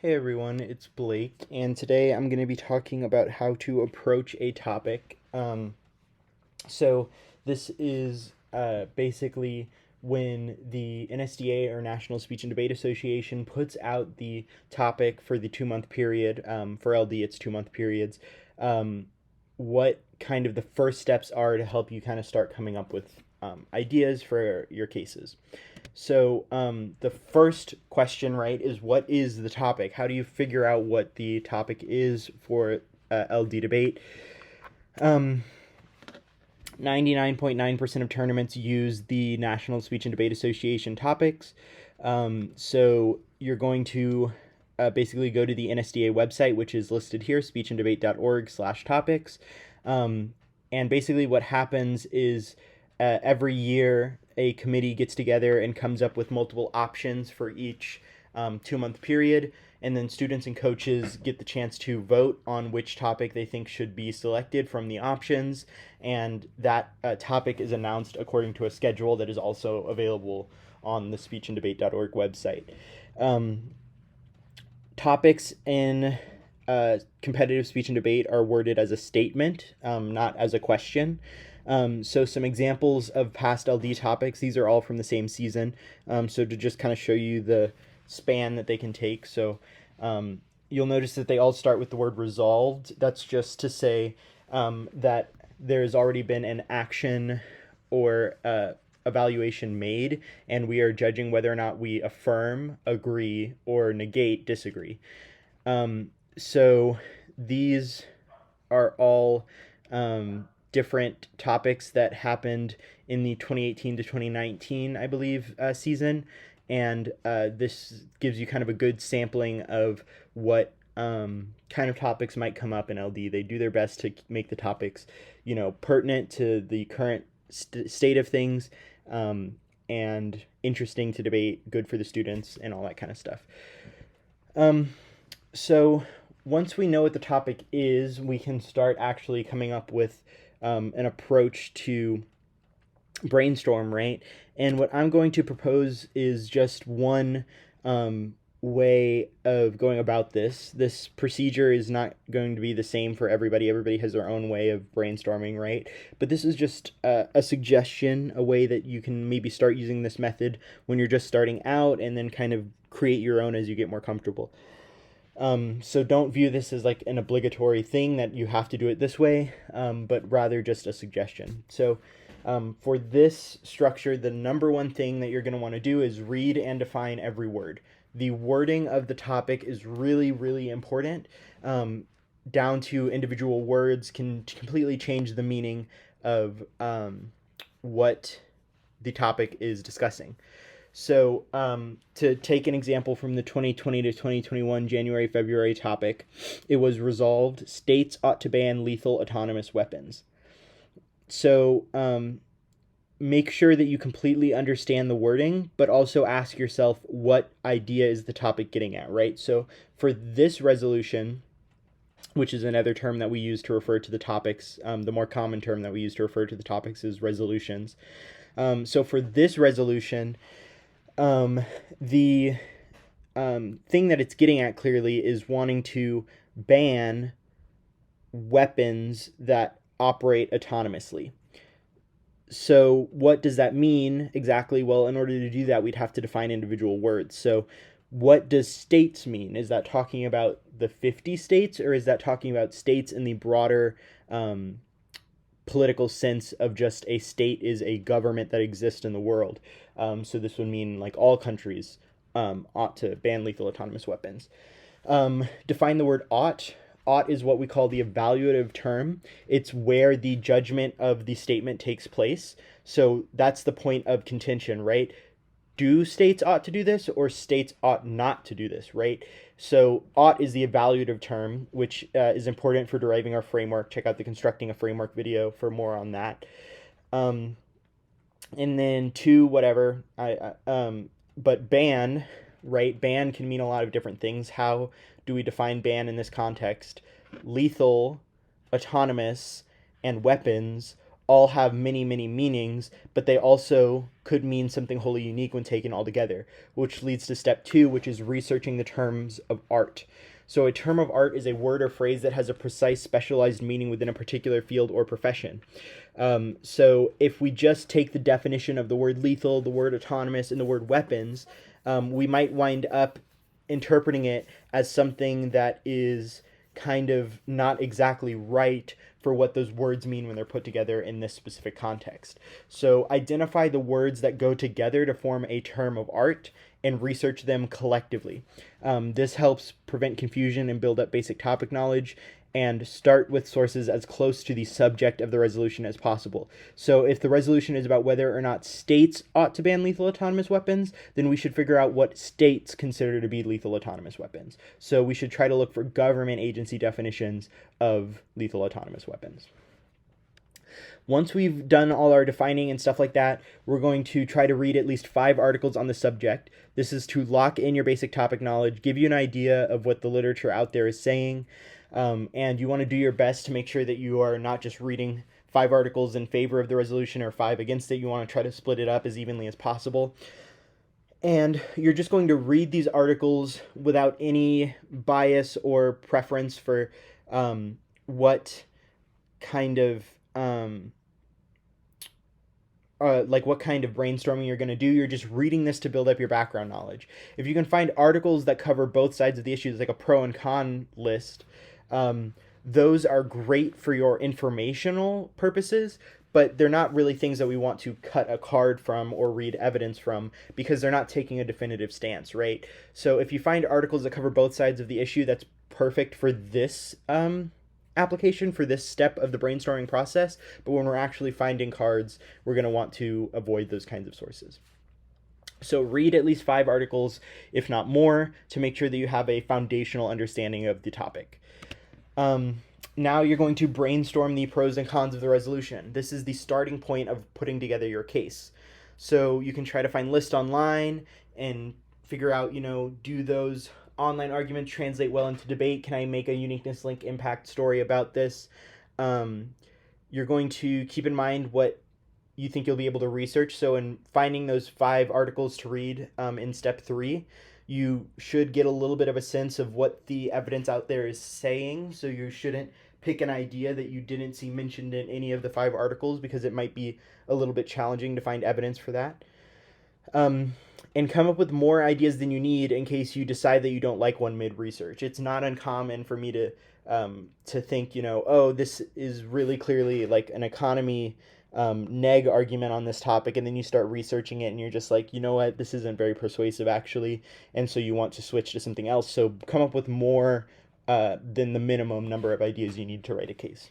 Hey everyone, it's Blake, and today I'm going to be talking about how to approach a topic. So, this is basically when the NSDA, or National Speech and Debate Association, puts out the topic for the 2 month period. For LD, it's 2 month periods. Um, what kind of the first steps are to help you kind of start coming up with ideas for your cases. So, the first question, right, is what is the topic? How do you figure out what the topic is for LD debate? Um, 99.9% of tournaments use the National Speech and Debate Association topics. So, you're going to basically go to the NSDA website, which is listed here, speechanddebate.org/topics. And basically, what happens is every year a committee gets together and comes up with multiple options for each 2 month period, and then students and coaches get the chance to vote on which topic they think should be selected from the options, and that topic is announced according to a schedule that is also available on the speechanddebate.org website. Topics in competitive speech and debate are worded as a statement, not as a question. So some examples of past LD topics, these are all from the same season. So to just kind of show you the span that they can take. So you'll notice that they all start with the word resolved. That's just to say that there's already been an action or evaluation made, and we are judging whether or not we affirm, agree, or negate, disagree. So these are all different topics that happened in the 2018 to 2019, I believe, season. And this gives you kind of a good sampling of what kind of topics might come up in LD. They do their best to make the topics, pertinent to the current state of things, and interesting to debate, good for the students, and all that kind of stuff. So once we know what the topic is, we can start actually coming up with an approach to brainstorm, right? And what I'm going to propose is just one way of going about this. This procedure is not going to be the same for everybody. Everybody has their own way of brainstorming, right? But this is just a suggestion, a way that you can maybe start using this method when you're just starting out, and then kind of create your own as you get more comfortable. So don't view this as like an obligatory thing that you have to do it this way, but rather just a suggestion. So for this structure, the number one thing that you're going to want to do is read and define every word. The wording of the topic is really, really important. Down to individual words can completely change the meaning of what the topic is discussing. So to take an example from the 2020 to 2021 January-February topic, it was resolved, states ought to ban lethal autonomous weapons. So make sure that you completely understand the wording, but also ask yourself what idea is the topic getting at, right? So for this resolution, which is another term that we use to refer to the topics, the more common term that we use to refer to the topics is resolutions. So for this resolution, the thing that it's getting at clearly is wanting to ban weapons that operate autonomously. So what does that mean exactly? Well, in order to do that, we'd have to define individual words. So what does states mean? Is that talking about the 50 states, or is that talking about states in the broader political sense of just a state is a government that exists in the world? So this would mean like all countries ought to ban lethal autonomous weapons. Define the word ought. Ought is what we call the evaluative term. It's where the judgment of the statement takes place. So that's the point of contention, right? Do states ought to do this, or states ought not to do this, right? So ought is the evaluative term, which is important for deriving our framework. Check out the Constructing a Framework video for more on that. And then to whatever, but ban, right? Ban can mean a lot of different things. How do we define ban in this context? Lethal, autonomous, and weapons all have many, many meanings, but they also could mean something wholly unique when taken all together, which leads to step 2, which is researching the terms of art. So a term of art is a word or phrase that has a precise specialized meaning within a particular field or profession. So if we just take the definition of the word lethal, the word autonomous, and the word weapons, we might wind up interpreting it as something that is kind of not exactly right for what those words mean when they're put together in this specific context. So identify the words that go together to form a term of art and research them collectively. This helps prevent confusion and build up basic topic knowledge, and start with sources as close to the subject of the resolution as possible. So if the resolution is about whether or not states ought to ban lethal autonomous weapons, then we should figure out what states consider to be lethal autonomous weapons. So we should try to look for government agency definitions of lethal autonomous weapons. Once we've done all our defining and stuff like that, we're going to try to read at least 5 articles on the subject. This is to lock in your basic topic knowledge, give you an idea of what the literature out there is saying, and you want to do your best to make sure that you are not just reading 5 articles in favor of the resolution or 5 against it. You want to try to split it up as evenly as possible. And you're just going to read these articles without any bias or preference for what kind of what kind of brainstorming you're going to do. You're just reading this to build up your background knowledge. If you can find articles that cover both sides of the issues, like a pro and con list, those are great for your informational purposes, but they're not really things that we want to cut a card from or read evidence from, because they're not taking a definitive stance, right? So if you find articles that cover both sides of the issue, that's perfect for this application, for this step of the brainstorming process. But when we're actually finding cards, we're going to want to avoid those kinds of sources. So read at least 5 articles, if not more, to make sure that you have a foundational understanding of the topic. Now you're going to brainstorm the pros and cons of the resolution. This is the starting point of putting together your case. So you can try to find lists online and figure out, do those online arguments translate well into debate? Can I make a uniqueness link impact story about this? You're going to keep in mind what you think you'll be able to research. So in finding those 5 articles to read in step 3, you should get a little bit of a sense of what the evidence out there is saying. So you shouldn't pick an idea that you didn't see mentioned in any of the 5 articles, because it might be a little bit challenging to find evidence for that. And come up with more ideas than you need in case you decide that you don't like one mid-research. It's not uncommon for me to think, this is really clearly like an economy neg argument on this topic, and then you start researching it and you're just like, what, this isn't very persuasive actually, and so you want to switch to something else. So come up with more than the minimum number of ideas you need to write a case.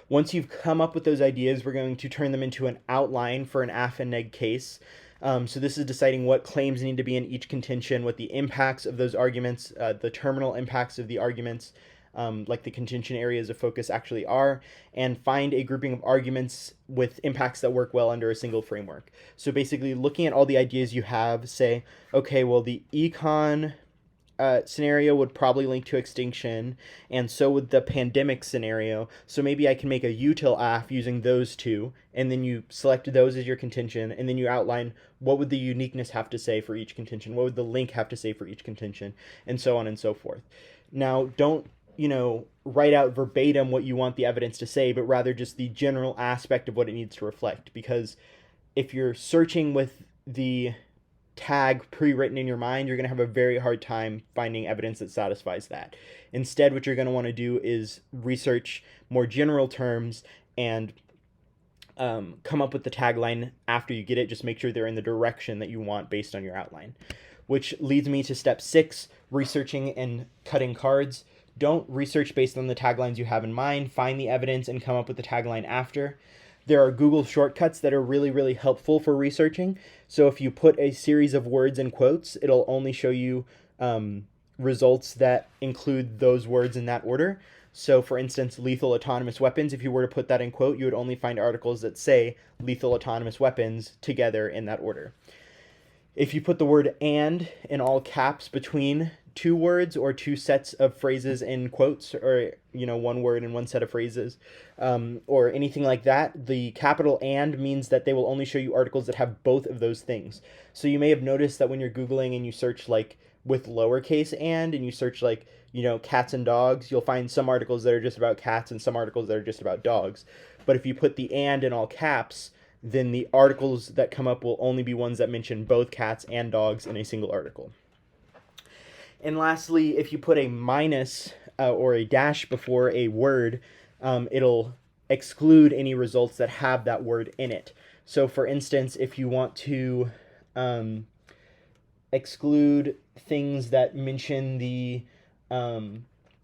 Once you've come up with those ideas, we're going to turn them into an outline for an AF and neg case. So this is deciding what claims need to be in each contention, what the impacts of those arguments, the terminal impacts of the arguments, like the contention areas of focus actually are, and find a grouping of arguments with impacts that work well under a single framework. So basically looking at all the ideas you have, say, okay, well, the econ scenario would probably link to extinction, and so would the pandemic scenario. So maybe I can make a util AF using those 2, and then you select those as your contention, and then you outline what would the uniqueness have to say for each contention, what would the link have to say for each contention, and so on and so forth. Now, don't write out verbatim what you want the evidence to say, but rather just the general aspect of what it needs to reflect, because if you're searching with the tag pre-written in your mind, you're going to have a very hard time finding evidence that satisfies that. Instead, what you're going to want to do is research more general terms and come up with the tagline after you get it. Just make sure they're in the direction that you want based on your outline. Which leads me to step 6, researching and cutting cards. Don't research based on the taglines you have in mind. Find the evidence and come up with the tagline after. There are Google shortcuts that are really, really helpful for researching. So if you put a series of words in quotes, it'll only show you results that include those words in that order. So for instance, lethal autonomous weapons, if you were to put that in quote, you would only find articles that say lethal autonomous weapons together in that order. If you put the word "and" in all caps between two words or two sets of phrases in quotes, or one word and one set of phrases, or anything like that, the capital "and" means that they will only show you articles that have both of those things. So you may have noticed that when you're Googling and you search like with lowercase and you search like cats and dogs, you'll find some articles that are just about cats and some articles that are just about dogs. But if you put the "and" in all caps, then the articles that come up will only be ones that mention both cats and dogs in a single article. And lastly, if you put a minus or a dash before a word, it'll exclude any results that have that word in it. So for instance, if you want to exclude things that mention the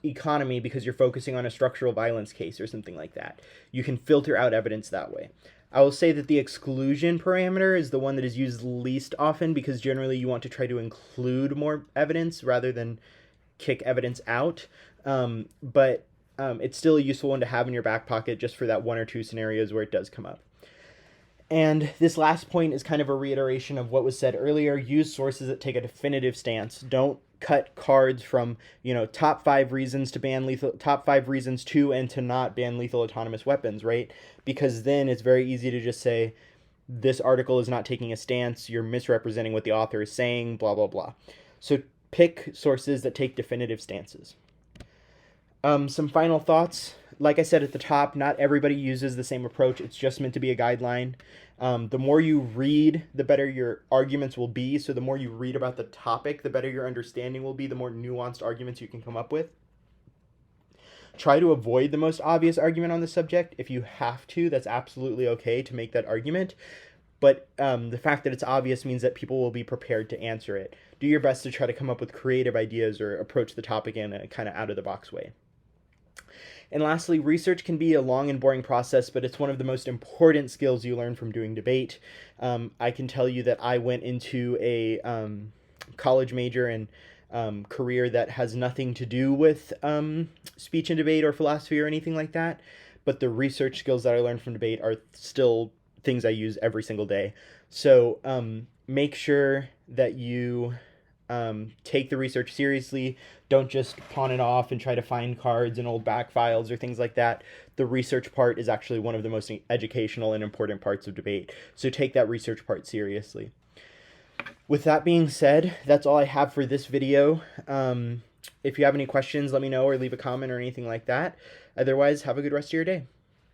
economy because you're focusing on a structural violence case or something like that, you can filter out evidence that way. I will say that the exclusion parameter is the one that is used least often, because generally you want to try to include more evidence rather than kick evidence out. But it's still a useful one to have in your back pocket just for that one or two scenarios where it does come up. And this last point is kind of a reiteration of what was said earlier. Use sources that take a definitive stance. Don't cut cards from, top 5 reasons to ban lethal, top 5 reasons to and to not ban lethal autonomous weapons, right? Because then it's very easy to just say, this article is not taking a stance, you're misrepresenting what the author is saying, blah, blah, blah. So pick sources that take definitive stances. Some final thoughts. Like I said at the top, not everybody uses the same approach. It's just meant to be a guideline. The more you read, the better your arguments will be. So the more you read about the topic, the better your understanding will be, the more nuanced arguments you can come up with. Try to avoid the most obvious argument on the subject. If you have to, that's absolutely okay to make that argument. But the fact that it's obvious means that people will be prepared to answer it. Do your best to try to come up with creative ideas or approach the topic in a kind of out-of-the-box way. And lastly, research can be a long and boring process, but it's one of the most important skills you learn from doing debate. I can tell you that I went into a college major and career that has nothing to do with speech and debate or philosophy or anything like that, but the research skills that I learned from debate are still things I use every single day. So make sure that you take the research seriously. Don't just pawn it off and try to find cards in old back files or things like that. The research part is actually one of the most educational and important parts of debate. So take that research part seriously. With that being said, that's all I have for this video. If you have any questions, let me know or leave a comment or anything like that. Otherwise, have a good rest of your day.